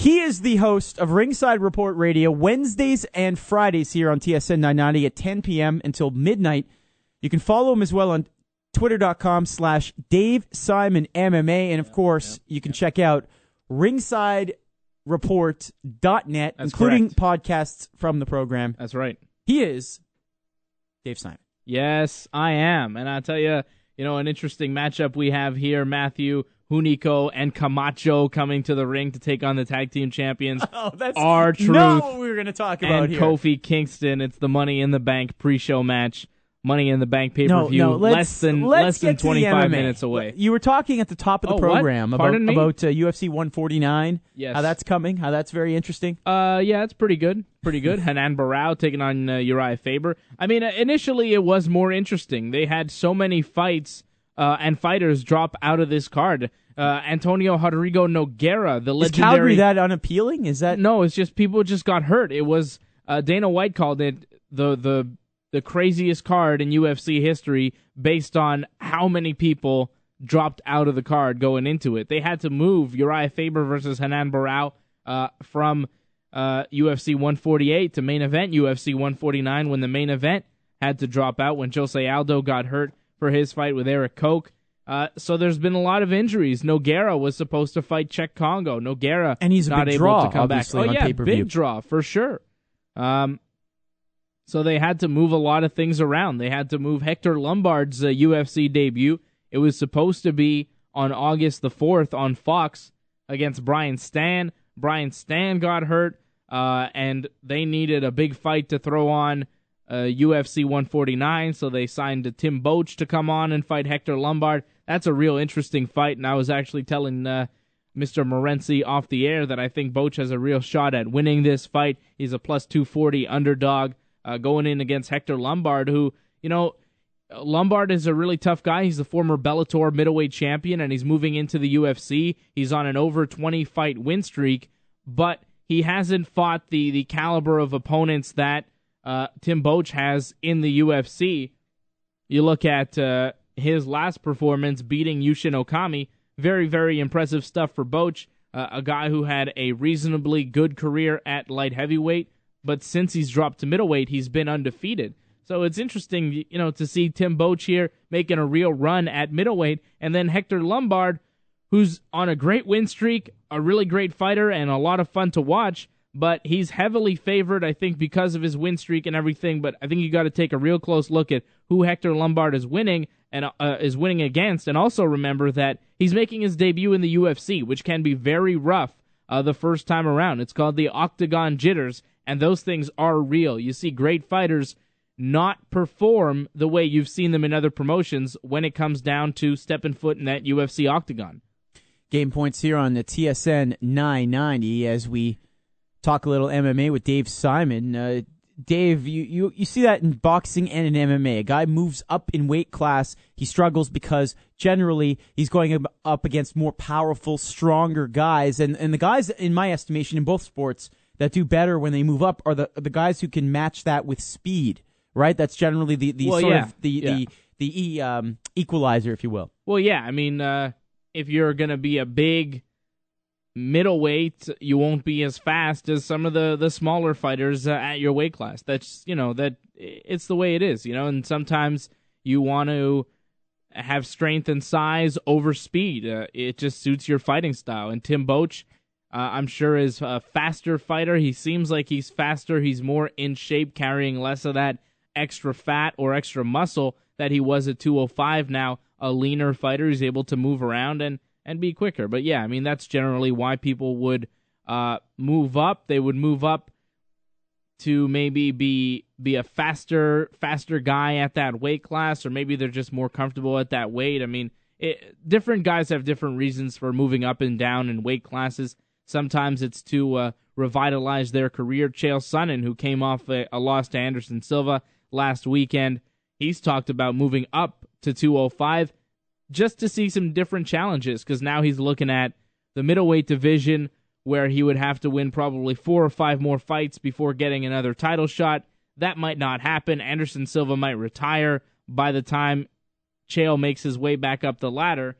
He is the host of Ringside Report Radio Wednesdays and Fridays here on TSN 990 at 10 p.m. until midnight. You can follow him as well on twitter.com/DaveSimonMMA. And, of course, you can check out ringsidereport.net, including podcasts from the program. That's right. He is Dave Simon. Yes, I am. And I'll tell you, an interesting matchup we have here, Matthew. Hunico and Camacho coming to the ring to take on the tag team champions. Oh, that's R-Truth not what we were going to talk about and here. Kofi Kingston. It's the Money in the Bank pre-show match. Money in the Bank pay-per-view. Less than 25 minutes away. You were talking at the top of the program about UFC 149. Yes. How that's coming. How that's very interesting. Yeah, it's pretty good. Pretty good. Hanan Barao taking on Uriah Faber. I mean, initially it was more interesting. They had so many fights and fighters drop out of this card. Antonio Rodrigo Nogueira, the legendary... Is Calgary that unappealing? Is that... No, it's just people just got hurt. It was... Dana White called it the craziest card in UFC history based on how many people dropped out of the card going into it. They had to move Uriah Faber versus Hanan Barao from UFC 148 to main event UFC 149 when the main event had to drop out when Jose Aldo got hurt for his fight with Eric Koch. So there's been a lot of injuries. Nogueira was supposed to fight Czech Congo. Nogueira and he's not a big able draw, to come back. On pay-per-view. Big draw for sure. So they had to move a lot of things around. They had to move Hector Lombard's UFC debut. It was supposed to be on August the 4th on Fox against Brian Stann. Brian Stann got hurt, and they needed a big fight to throw on UFC 149, so they signed Tim Boetsch to come on and fight Hector Lombard. That's a real interesting fight, and I was actually telling Mr. Morency off the air that I think Boetsch has a real shot at winning this fight. He's a plus 240 underdog going in against Hector Lombard, who, Lombard is a really tough guy. He's the former Bellator middleweight champion, and he's moving into the UFC. He's on an over 20-fight win streak, but he hasn't fought the caliber of opponents that Tim Boetsch has in the UFC. You look at his last performance beating Yushin Okami. Very, very impressive stuff for Boetsch, a guy who had a reasonably good career at light heavyweight, but since he's dropped to middleweight, he's been undefeated. So it's interesting, to see Tim Boetsch here making a real run at middleweight, and then Hector Lombard, who's on a great win streak, a really great fighter, and a lot of fun to watch, but he's heavily favored, I think, because of his win streak and everything. But I think you got to take a real close look at who Hector Lombard is winning and is winning against, and also remember that he's making his debut in the UFC, which can be very rough the first time around. It's called the Octagon Jitters, and those things are real. You see great fighters not perform the way you've seen them in other promotions when it comes down to stepping foot in that UFC octagon. Game Points here on the TSN 990 as we talk a little MMA with Dave Simon. Dave, you see that in boxing and in MMA. A guy moves up in weight class. He struggles because generally he's going up against more powerful, stronger guys. And the guys, in my estimation, in both sports that do better when they move up are the guys who can match that with speed, right? That's generally the equalizer, if you will. Well, yeah. I mean, if you're going to be a big middleweight, you won't be as fast as some of the smaller fighters at your weight class. That's, that it's the way it is, and sometimes you want to have strength and size over speed. It just suits your fighting style. And Tim Boetsch, I'm sure, is a faster fighter. He seems like he's faster. He's more in shape, carrying less of that extra fat or extra muscle that he was at 205. Now a leaner fighter. He's able to move around and be quicker. But yeah, I mean, that's generally why people would move up. They would move up to maybe be a faster guy at that weight class, or maybe they're just more comfortable at that weight. I mean, different guys have different reasons for moving up and down in weight classes. Sometimes it's to revitalize their career. Chael Sonnen, who came off a loss to Anderson Silva last weekend, he's talked about moving up to 205 just to see some different challenges, because now he's looking at the middleweight division where he would have to win probably 4 or 5 more fights before getting another title shot. That might not happen. Anderson Silva might retire by the time Chael makes his way back up the ladder.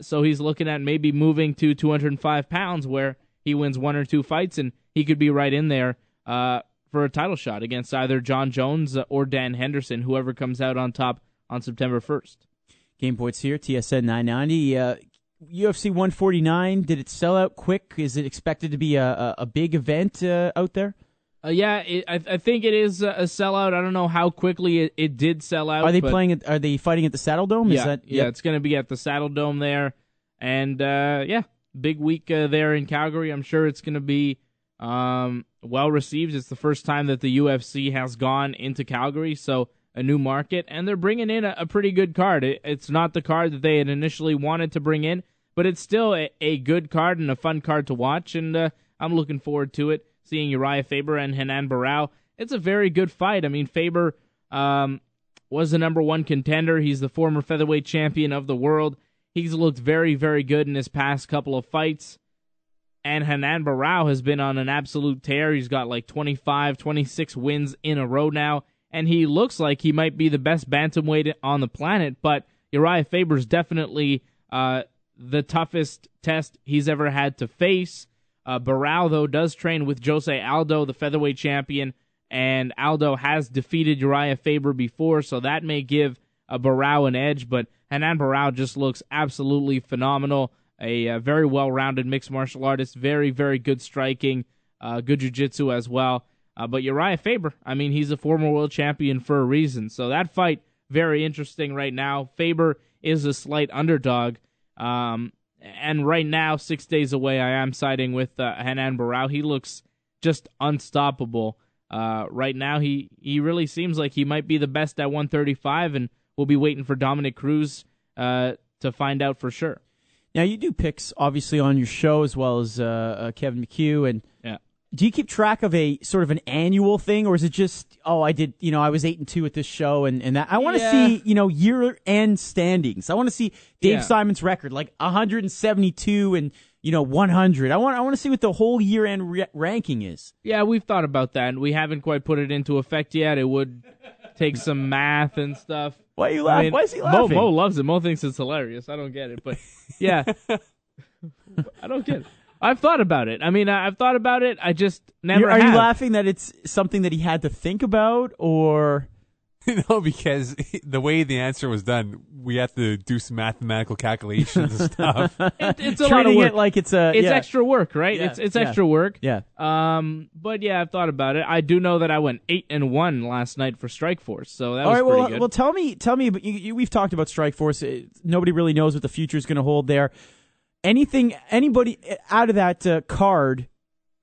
So he's looking at maybe moving to 205 pounds where he wins 1 or 2 fights, and he could be right in there for a title shot against either John Jones or Dan Henderson, whoever comes out on top on September 1st. GamePoints here, TSN 990. UFC 149, did it sell out quick? Is it expected to be a big event out there? Yeah, I think it is a sellout. I don't know how quickly it did sell out. Are they playing it? Are they fighting at the Saddle Dome? Yeah, it's going to be at the Saddle Dome there, and big week there in Calgary. I'm sure it's going to be well received. It's the first time that the UFC has gone into Calgary, so a new market, and they're bringing in a pretty good card. It's not the card that they had initially wanted to bring in, but it's still a good card and a fun card to watch, and I'm looking forward to it. Seeing Uriah Faber and Hanan Barao. It's a very good fight. I mean, Faber was the number 1 contender. He's the former featherweight champion of the world. He's looked very, very good in his past couple of fights. And Hanan Barao has been on an absolute tear. He's got like 25, 26 wins in a row now. And he looks like he might be the best bantamweight on the planet. But Uriah Faber's definitely the toughest test he's ever had to face. Barao, though, does train with Jose Aldo, the featherweight champion, and Aldo has defeated Uriah Faber before, so that may give Barao an edge, but Hanan Barao just looks absolutely phenomenal. A very well-rounded mixed martial artist, very, very good striking, good jiu-jitsu as well. But Uriah Faber, I mean, he's a former world champion for a reason, so that fight, very interesting right now. Faber is a slight underdog, and right now, 6 days away, I am siding with Hanan Barao. He looks just unstoppable. Right now, he really seems like he might be the best at 135, and we'll be waiting for Dominic Cruz to find out for sure. Now, you do picks, obviously, on your show, as well as Kevin McHugh. And do you keep track of a sort of an annual thing, or is it just, I did, I was 8-2 at this show, and that? I want to see, year-end standings. I want to see Dave Simon's record, like 172 and, 100. I want to see what the whole year-end ranking is. Yeah, we've thought about that, and we haven't quite put it into effect yet. It would take some math and stuff. Why are you laughing? Why is he laughing? Mo loves it. Mo thinks it's hilarious. I don't get it, but yeah. I don't get it. I've thought about it. I mean, I've thought about it. I just never have. Are you laughing that it's something that he had to think about, or? No, because the way the answer was done, we have to do some mathematical calculations and stuff. It's a lot of work. It like it's extra work, right? Yeah, it's extra work. Yeah. But yeah, I've thought about it. I do know that I went 8-1 last night for Strikeforce, so that was pretty good. Well, tell me. But we've talked about Strikeforce. Nobody really knows what the future is going to hold there. Anybody out of that card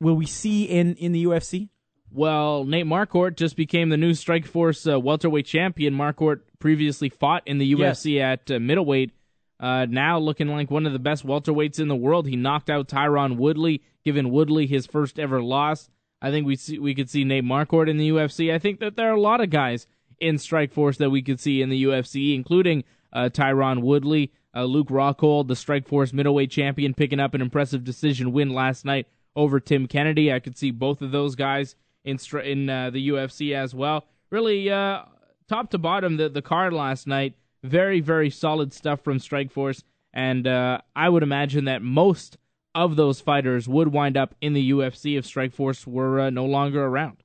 will we see in the UFC? Well, Nate Marquardt just became the new Strikeforce welterweight champion. Marquardt previously fought in the UFC at middleweight. Now looking like one of the best welterweights in the world. He knocked out Tyron Woodley, giving Woodley his first ever loss. I think we could see Nate Marquardt in the UFC. I think that there are a lot of guys in Strikeforce that we could see in the UFC, including Tyron Woodley. Luke Rockhold, the Strikeforce middleweight champion, picking up an impressive decision win last night over Tim Kennedy. I could see both of those guys in the UFC as well. Really, top to bottom, the card last night, very, very solid stuff from Strikeforce, and I would imagine that most of those fighters would wind up in the UFC if Strikeforce were no longer around.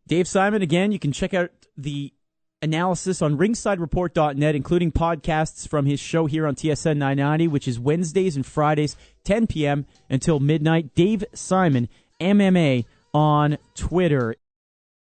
Dave Simon, again, you can check out the analysis on ringsidereport.net, including podcasts from his show here on TSN 990, which is Wednesdays and Fridays, 10 p.m. until midnight. Dave Simon, MMA, on Twitter.